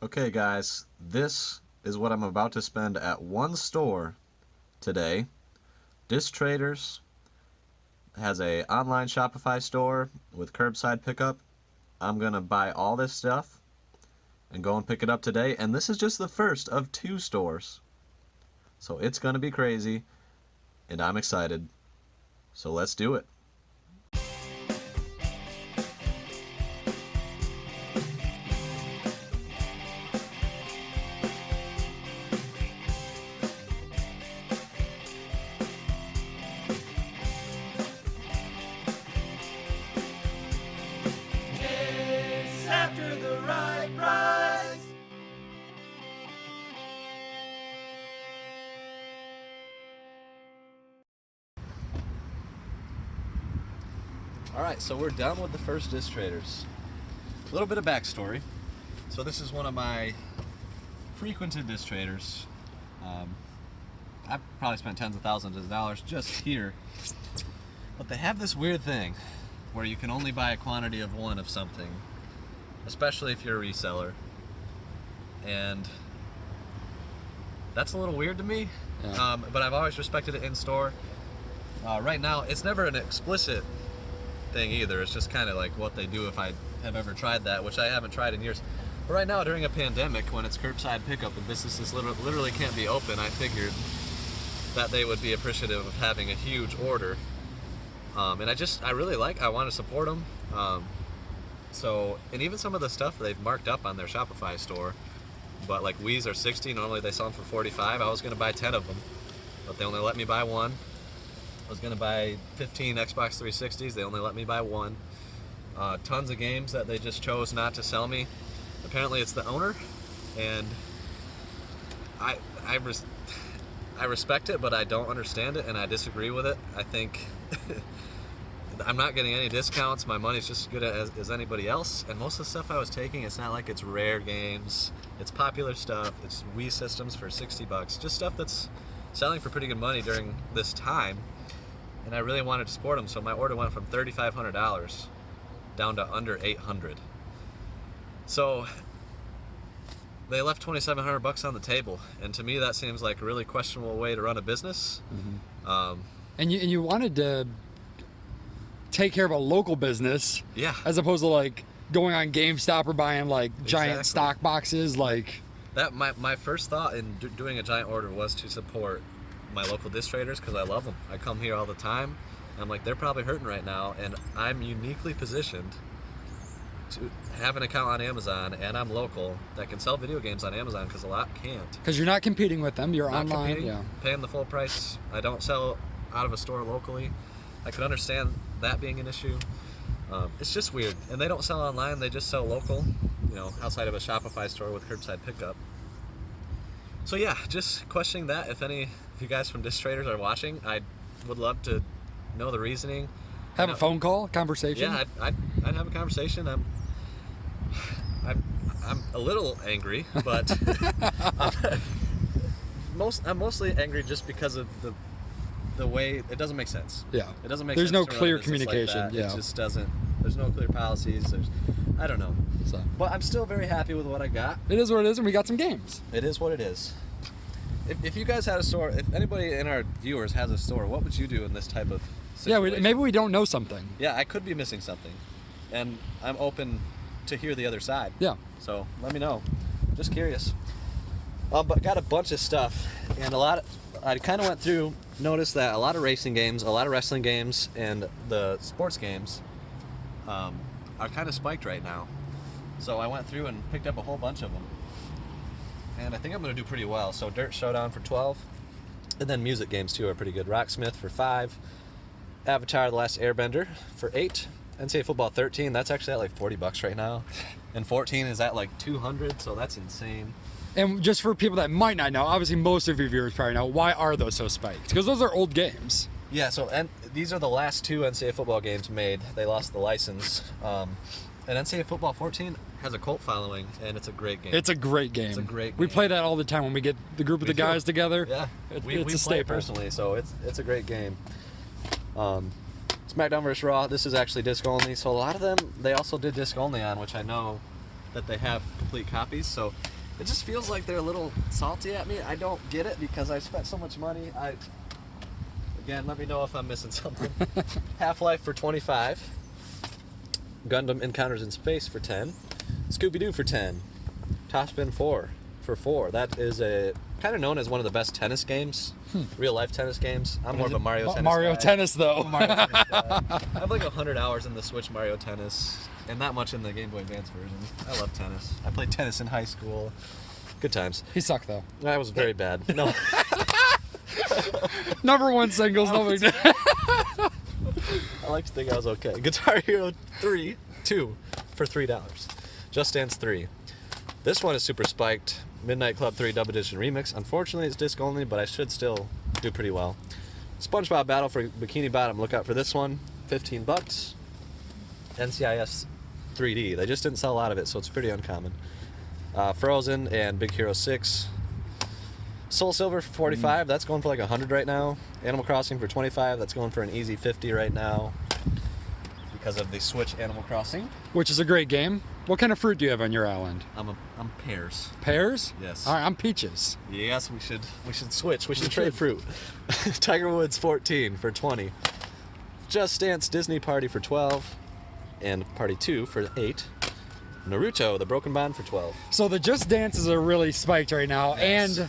Okay guys, this is what I'm about to spend at one store today. Disc Traders has a online Shopify store with curbside pickup. I'm gonna buy all this stuff and go and pick it up today, and this is just the first of 2 stores. So it's gonna be crazy, and I'm excited. So let's do it. Chase after the right price. Alright, so we're done with the first Disc Traders. A little bit of backstory. So this is one of my frequented Disc Traders. I've probably spent tens of thousands of dollars just here. But they have this weird thing where you can only buy a quantity of one of something, especially if you're a reseller. And that's a little weird to me, Yeah. but I've always respected it in store. Right now, it's never an explicit thing either. It's just kind of like what they do if I have ever tried that, which I haven't tried in years. But right now, during a pandemic, when it's curbside pickup and businesses literally can't be open, I figured that they would be appreciative of having a huge order. And I want to support them. And even some of the stuff they've marked up on their Shopify store, but like Wii's are 60, normally they sell them for 45. I was going to buy 10 of them, but they only let me buy one. I was going to buy 15 Xbox 360s, they only let me buy one. Tons of games that they just chose not to sell me. Apparently it's the owner, and I respect it, but I don't understand it, and I disagree with it. I think I'm not getting any discounts. My money's just as good as anybody else, and most of the stuff I was taking, it's not like it's rare games. It's popular stuff. It's Wii systems for 60 bucks. Just stuff that's selling for pretty good money during this time, and I really wanted to support them, so my order went from $3,500 down to under $800. So they left 2,700 bucks on the table, and to me that seems like a really questionable way to run a business. Mm-hmm. And you wanted to take care of a local business, Yeah. as opposed to like going on GameStop or buying like giant Exactly. stock boxes. Like That my first thought in doing a giant order was to support my local Disc Traders because I love them. I come here all the time. And I'm like, they're probably hurting right now, and I'm uniquely positioned to have an account on Amazon, and I'm local that can sell video games on Amazon because a lot can't. because you're not competing with them, you're Not online. competing, Yeah. paying the full price. I don't sell out of a store locally. I could understand that being an issue. It's just weird, and they don't sell online. They just sell local, outside of a Shopify store with curbside pickup. So yeah, just questioning that. If you guys from Disc Traders are watching, I would love to know the reasoning. Have a phone call, conversation. Yeah, I'd have a conversation. I'm a little angry, but I'm mostly angry just because of the way it doesn't make sense. Yeah. It doesn't make There's sense. no to run a clear business like communication, that. yeah. It just doesn't. There's no clear policies. I don't know. So But I'm still very happy with what I got. it is what it is, and we got some games. It is what it is. If you guys had a store, if anybody in our viewers has a store, what would you do in this type of Yeah, situation? maybe we don't know something. Yeah, I could be missing something, and I'm open to hear the other side. Yeah. So let me know. Just curious. But got a bunch of stuff, and I kind of went through, noticed that a lot of racing games, a lot of wrestling games, and the sports games are kind of spiked right now. So I went through and picked up a whole bunch of them, and I think I'm going to do pretty well. So Dirt Showdown for 12, and then music games too are pretty good. Rocksmith for 5, Avatar: The Last Airbender for 8, NCAA Football 13. That's actually at like 40 bucks right now, and 14 is at like 200. So that's insane. And just for people that might not know, obviously most of your viewers probably know, why are those so spiked? Because those are old games. Yeah. And these are the last 2 NCAA football games made. They lost the license. And NCAA Football 14 has a cult following, and it's a great game. It's a great game. It's a great We game. play that all the time when we get the group of We the do. guys together. Yeah, we It's a play it staple. personally, so it's a great game. SmackDown vs. Raw. This is actually disc only, so a lot of them they also did disc only on, which I know that they have complete copies. So It just feels like they're a little salty at me. I don't get it because I spent so much money. Again, let me know if I'm missing something. Half-Life for $25. Gundam Encounters in Space for $10. Scooby-Doo for $10. Topspin 4 for $4. That is kind of known as one of the best tennis games, real-life tennis games. I'm more of a Mario Tennis Mario guy. Tennis, though. Mario Tennis guy. I have like 100 hours in the Switch Mario Tennis, and not much in the Game Boy Advance version. I love tennis. I played tennis in high school. Good times. He sucked, though. I was very bad. No. Number one singles, no big deal. I like to think I was okay. Guitar Hero 2 for $3. Just Dance 3. This one is super spiked. Midnight Club 3 Dub Edition Remix. Unfortunately, it's disc only, but I should still do pretty well. SpongeBob Battle for Bikini Bottom. Look out for this one. $15. NCIS 3D. They just didn't sell a lot of it, so it's pretty uncommon. Frozen and Big Hero 6. Soul Silver for $45. That's going for like $100 right now. Animal Crossing for $25. That's going for an easy $50 right now because of the Switch Animal Crossing. Which is a great game. What kind of fruit do you have on your island? I'm pears. Pears? Yes. All right, I'm peaches. Yes, we should switch. We should trade fruit. Tiger Woods 14 for $20. Just Dance Disney Party for $12. And Party 2 for $8. Naruto, The Broken Bond for $12. So the Just Dances are really spiked right now, Yes. and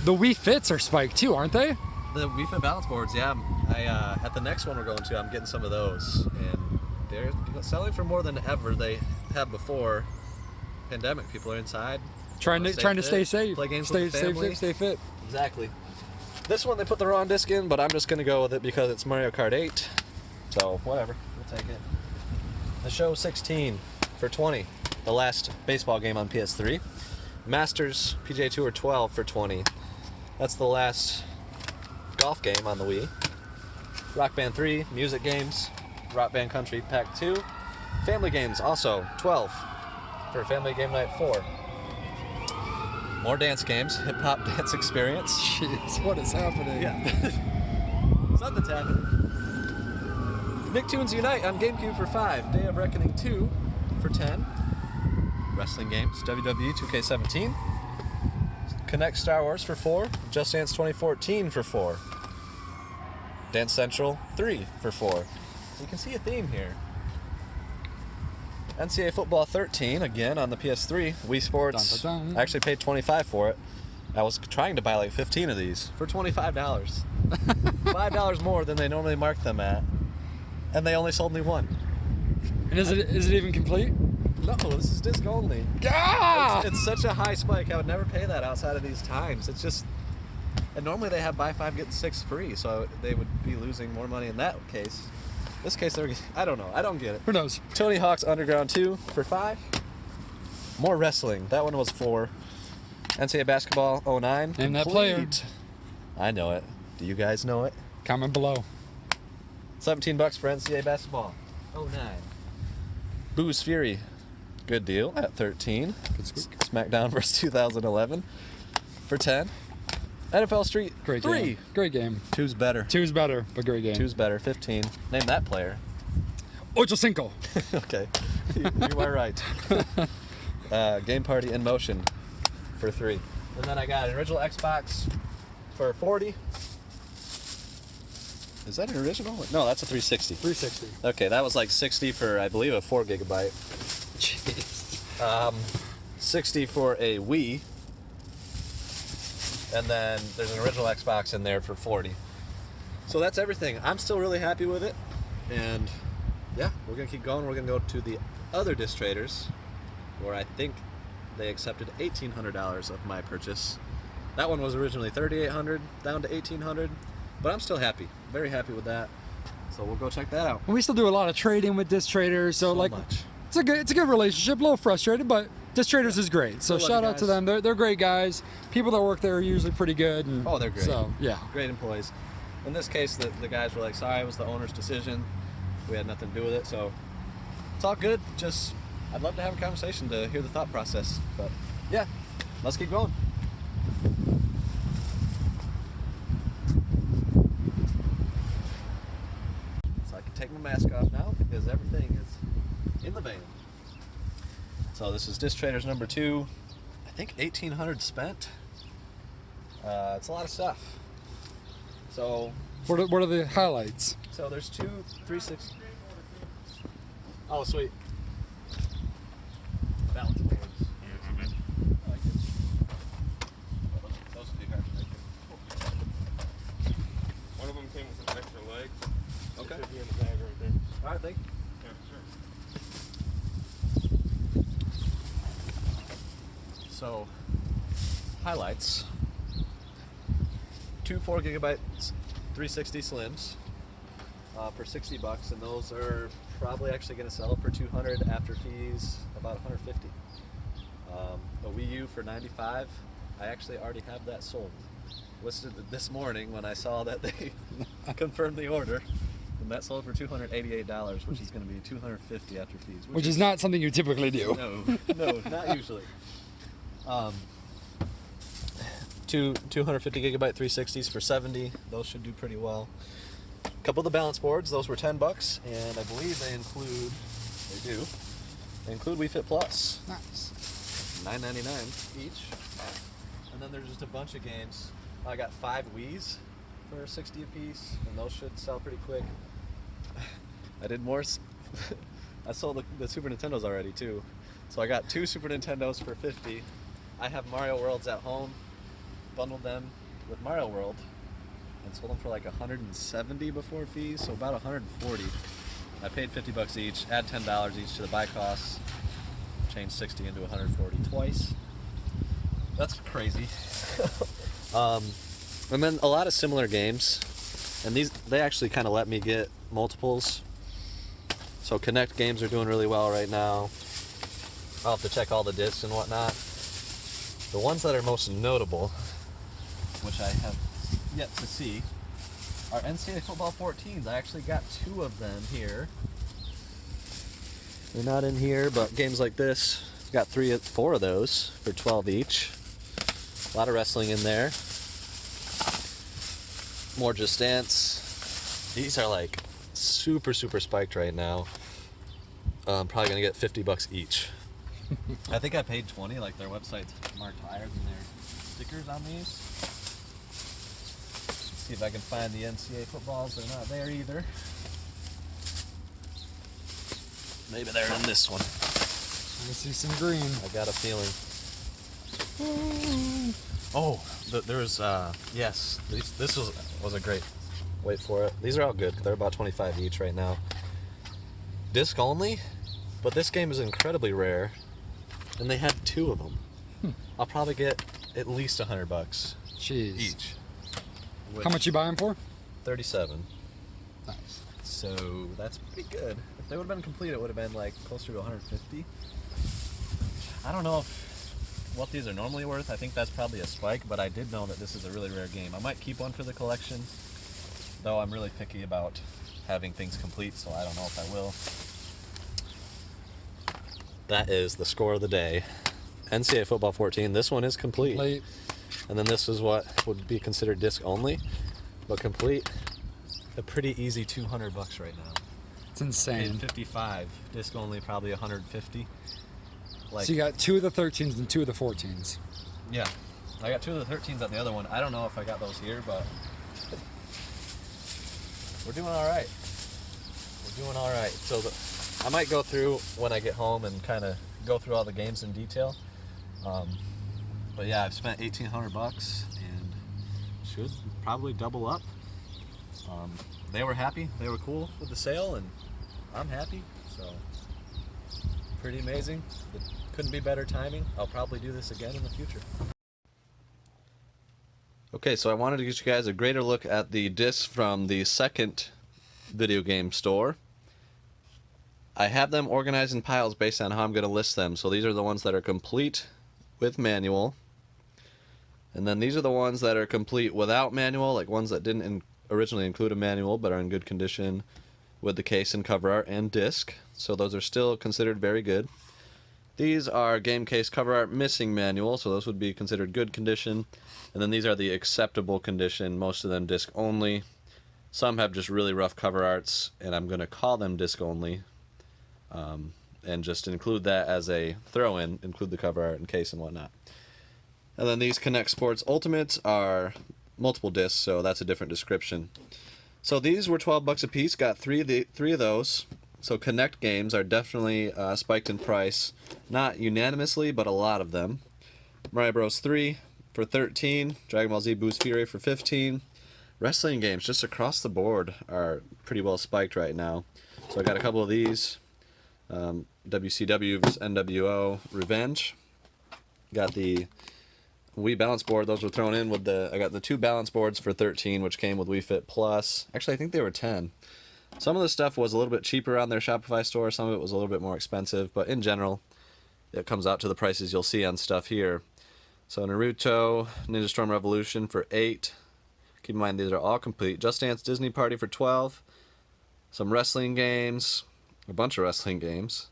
the Wii Fits are spiked too, aren't they? The Wii Fit balance boards, yeah. At the next one we're going to, I'm getting some of those, and they're selling for more than ever they have before. Pandemic, people are inside, Trying to stay safe, play games stay with the family. stay fit. Exactly. This one they put the wrong disc in, but I'm just gonna go with it because it's Mario Kart 8. So whatever, we'll take it. The Show 16 for $20. The last baseball game on PS3. Masters PGA Tour 12 for $20. That's the last golf game on the Wii. Rock Band 3, music games. Rock Band Country Pack 2. Family games also 12 for Family Game Night 4. More dance games. Hip Hop Dance Experience. Jeez, what is happening? Yeah. Something's happening. Nicktoons Unite on GameCube for $5. Day of Reckoning 2 for $10. Wrestling games. WWE 2K17. Connect Star Wars for $4. Just Dance 2014 for $4. Dance Central 3 for $4. You can see a theme here. NCAA Football 13, again on the PS3. Wii Sports. Dun, dun, dun. I actually paid $25 for it. I was trying to buy like 15 of these for $25. $5 more than they normally mark them at. And they only sold me one. And is it even complete? No, this is disc only. Ah! It's such a high spike. I would never pay that outside of these times. It's just, and normally they have buy 5 get 6 free, so they would be losing more money in that case. This case, I don't know. I don't get it. Who knows? Tony Hawk's Underground 2 for $5. More wrestling. That one was $4. NCAA Basketball 09. Name that player. Complete. I know it. Do you guys know it? Comment below. $17 for NCAA Basketball 09. Boo's Fury. Good deal at $13. SmackDown vs. 2011 for $10. NFL Street Great 3. game. Great game. 2's better. 2's better, but great game. 2's better. 15. Name that player. Ocho Cinco. Okay. You are right. Game Party in Motion for $3. And then I got an original Xbox for $40. Is that an original? No, that's a 360. 360. Okay, that was like $60 for, I believe, a 4 gigabyte. Jeez. $60 for a Wii. And then there's an original Xbox in there for $40. So that's everything. I'm still really happy with it. And yeah, we're going to keep going. We're going to go to the other disc traders where I think they accepted $1,800 of my purchase. That one was originally $3,800 down to $1,800, but I'm still happy. Very happy with that. So we'll go check that out. And we still do a lot of trading with disc traders, so like much. it's a good relationship. A little frustrated, but disc traders is great. So Good luck, shout out to guys. them. They're great guys. People that work there are usually pretty good. And Oh, they're great. So yeah. Great employees. In this case, the guys were like, sorry, it was the owner's decision. We had nothing to do with it, so it's all good. Just, I'd love to have a conversation to hear the thought process. But yeah, let's keep going. So I can take my mask off now because everything is in the van. So this is Disc Traders number 2. I think 1,800 spent. It's a lot of stuff. So What are the highlights? So there's two 360. Oh, sweet. Balance boards. I like this. Oh, those would be hard to make. One of them came with some extra legs. Okay. It should be in the bag right there. All right, thank you. Yeah, sure. So, highlights. Two 4 gigabyte 360 slims for $60, and those are probably actually going to sell for $200 after fees, about $150. A Wii U for $95. I actually already have that sold. Listed it this morning when I saw that they confirmed the order, and that sold for $288, which is going to be $250 after fees. Which is not something you typically do. No, not usually. Two 250 gigabyte 360s for $70. Those should do pretty well. A couple of the balance boards, those were $10, and I believe they include Wii Fit Plus. Nice. $9.99 each. And then there's just a bunch of games. I got 5 Wiis for $60 a piece, and those should sell pretty quick. I did more. I sold the Super Nintendos already too. So I got 2 Super Nintendos for $50. I have Mario Worlds at home. Bundled them with Mario World and sold them for like $170 before fees, so about $140. I paid $50 each, add $10 each to the buy costs, change 60 into 140 twice. That's crazy. And then a lot of similar games, and they actually kind of let me get multiples. So Connect games are doing really well right now. I'll have to check all the discs and whatnot. The ones that are most notable, which I have yet to see, are NCAA Football 14s. I actually got 2 of them here. They're not in here, but games like this, got 4 of those for 12 each. A lot of wrestling in there. More Just Dance. These are like super spiked right now. I'm probably gonna get $50 each. I think I paid $20. Like their website's marked higher than their stickers on these. See if I can find the NCAA footballs. They're not there either. Maybe they're in this one. I see some green. I got a feeling. Oh, there's yes. This was a great. Wait for it. These are all good. They're about 25 each right now. Disc only, but this game is incredibly rare, and they had 2 of them. I'll probably get at least $100 Jeez. each. How much you buy them for? 37. Nice. So that's pretty good. If they would have been complete, it would have been like closer to 150. I don't know what these are normally worth. I think that's probably a spike, but I did know that this is a really rare game. I might keep one for the collection, though I'm really picky about having things complete, so I don't know if I will. That is the score of the day. NCAA Football 14. This one is complete. And then this is what would be considered disc only, but complete. A pretty easy $200 right now. It's insane. 55. Disc only, probably 150. Like, So you got 2 of the 13s and 2 of the 14s. yeah, I got 2 of the 13s at the other one. I don't know if I got those here, but we're doing all right. We're doing all right. So I might go through when I get home and kind of go through all the games in detail. But yeah, I've spent $1,800 and should probably double up. They were happy. They were cool with the sale, and I'm happy. So pretty amazing. It couldn't be better timing. I'll probably do this again in the future. Okay, so I wanted to get you guys a greater look at the discs from the second video game store. I have them organized in piles based on how I'm going to list them. So these are the ones that are complete with manual. And then these are the ones that are complete without manual, like ones that didn't originally include a manual but are in good condition with the case and cover art and disc. So those are still considered very good. These are game case cover art missing manual, so those would be considered good condition. And then these are the acceptable condition, most of them disc only. Some have just really rough cover arts, and I'm going to call them disc only. And just include that as a throw-in, include the cover art and case and whatnot. And then these Connect Sports Ultimates are multiple discs, so that's a different description. So these were $12 a piece. Got three of those. So Connect games are definitely spiked in price, not unanimously, but a lot of them. Mario Bros. 3 for $13, Dragon Ball Z Boost Fury for $15. Wrestling games just across the board are pretty well spiked right now. So I got a couple of these. WCW vs NWO Revenge. Got the Wii balance board. Those were thrown in with the. I got the 2 balance boards for $13, which came with Wii Fit Plus. Actually, I think they were $10. Some of the stuff was a little bit cheaper on their Shopify store. Some of it was a little bit more expensive, but in general, it comes out to the prices you'll see on stuff here. So Naruto, Ninja Storm Revolution for $8. Keep in mind these are all complete. Just Dance Disney Party for $12. Some wrestling games, a bunch of wrestling games.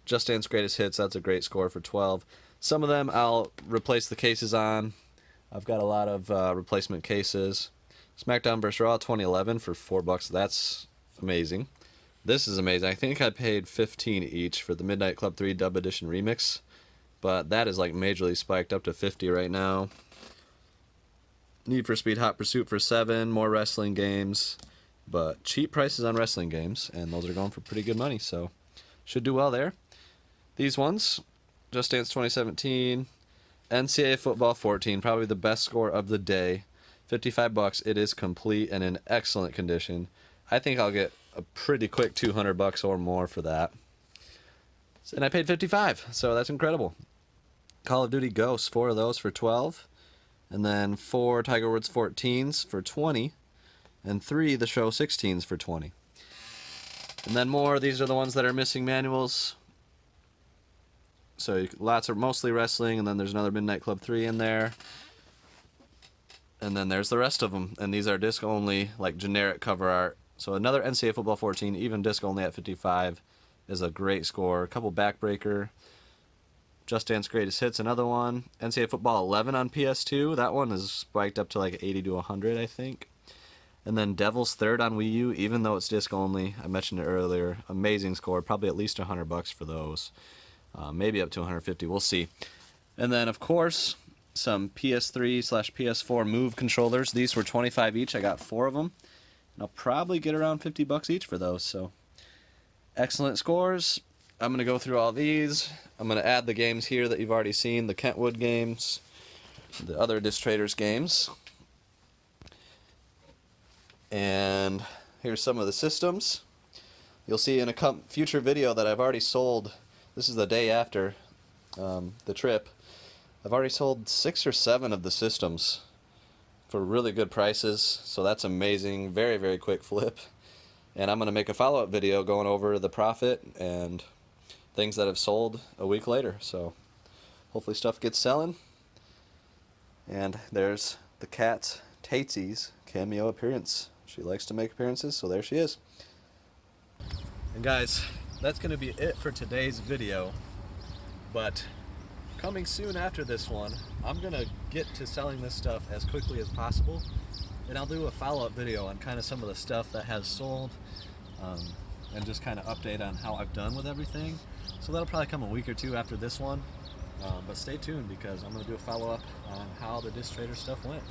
Just Dance Greatest Hits, that's a great score for $12. Some of them I'll replace the cases on. I've got a lot of replacement cases. SmackDown vs. Raw 2011 for $4. That's amazing. This is amazing. I think I paid $15 each for the Midnight Club 3 Dub Edition Remix, but that is like majorly spiked up to $50 right now. Need for Speed Hot Pursuit for $7. More wrestling games, but cheap prices on wrestling games, and those are going for pretty good money, so should do well there. These ones, Just Dance 2017, NCAA Football 14, probably the best score of the day. $55. It is complete and in excellent condition. I think I'll get a pretty quick $200 or more for that. And I paid $55, so that's incredible. Call of Duty Ghosts, 4 of those for $12. And then 4 Tiger Woods 14s for $20. And 3 The Show 16s for $20. And then more, these are the ones that are missing manuals. So lots are mostly wrestling, and then there's another Midnight Club 3 in there. And then there's the rest of them. And these are disc only, like generic cover art. So another NCAA Football 14, even disc only at $55, is a great score. A couple Backbreaker. Just Dance Greatest Hits, another one. NCAA Football 11 on PS2. That one is spiked up to like 80 to 100, I think. And then Devil's Third on Wii U, even though it's disc only. I mentioned it earlier. Amazing score. Probably at least $100 for those. Maybe up to 150. We'll see. And then, of course, some PS3/PS4 Move controllers. These were $25 each. I got 4 of them. And I'll probably get around $50 each for those. So, excellent scores. I'm going to go through all these. I'm going to add the games here that you've already seen. The Kentwood games. The other Disc Traders games. And here's some of the systems. You'll see in a future video that I've already sold. This is the day after the trip. I've already sold 6 or 7 of the systems for really good prices, so that's amazing. Very, very quick flip. And I'm going to make a follow-up video going over the profit and things that have sold a week later. So hopefully stuff gets selling. And there's the cat Tatesie's cameo appearance. She likes to make appearances, so there she is. And guys, that's going to be it for today's video. But coming soon after this one, I'm going to get to selling this stuff as quickly as possible. And I'll do a follow-up video on kind of some of the stuff that has sold, and just kind of update on how I've done with everything. So that'll probably come a week or 2 after this one. But stay tuned, because I'm going to do a follow-up on how the Disc Trader stuff went.